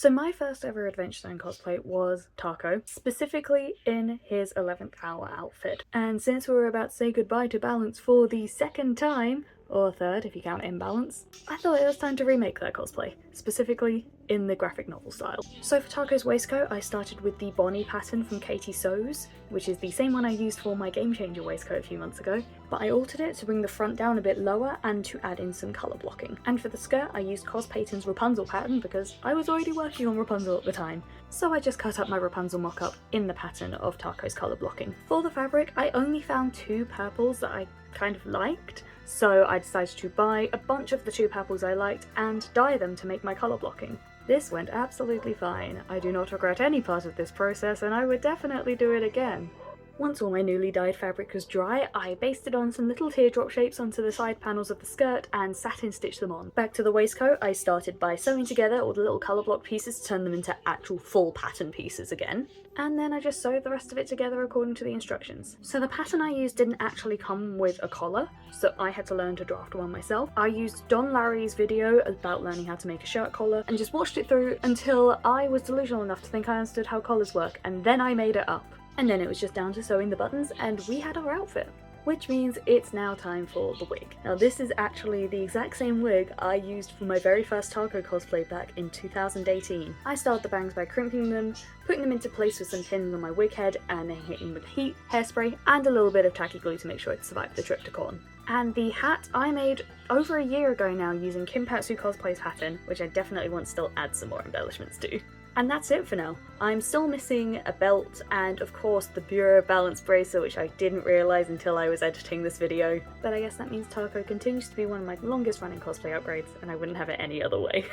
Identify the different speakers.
Speaker 1: So my first ever Adventure Zone cosplay was Taako, specifically in his 11th hour outfit. And since we were about to say goodbye to balance for the second time, or third if you count imbalance, I thought it was time to remake that cosplay, specifically in the graphic novel style. So for Taako's waistcoat, I started with the Bonnie pattern from Katie Sews, which is the same one I used for my Game Changer waistcoat a few months ago, but I altered it to bring the front down a bit lower and to add in some colour blocking. And for the skirt, I used Cosplayton's Rapunzel pattern because I was already working on Rapunzel at the time, so I just cut up my Rapunzel mock-up in the pattern of Taako's colour blocking. For the fabric, I only found two purples that I kind of liked, so I decided to buy a bunch of the two purples I liked and dye them to make my colour blocking. This went absolutely fine. I do not regret any part of this process, and I would definitely do it again. Once all my newly dyed fabric was dry, I basted on some little teardrop shapes onto the side panels of the skirt and satin stitched them on. Back to the waistcoat, I started by sewing together all the little colour block pieces to turn them into actual full pattern pieces again. And then I just sewed the rest of it together according to the instructions. So the pattern I used didn't actually come with a collar, so I had to learn to draft one myself. I used Don Larry's video about learning how to make a shirt collar and just watched it through until I was delusional enough to think I understood how collars work, and then I made it up. And then it was just down to sewing the buttons and we had our outfit. Which means it's now time for the wig. Now this is actually the exact same wig I used for my very first Taako cosplay back in 2018. I started the bangs by crimping them, putting them into place with some pins on my wig head, and then hitting them with heat, hairspray, and a little bit of tacky glue to make sure it survived the trip to Corn. And the hat I made over a year ago now using Kinpatsu Cosplay's pattern, which I definitely want to still add some more embellishments to. And that's it for now. I'm still missing a belt and of course the Bureau balance bracer, which I didn't realise until I was editing this video. But I guess that means Taako continues to be one of my longest running cosplay upgrades and I wouldn't have it any other way.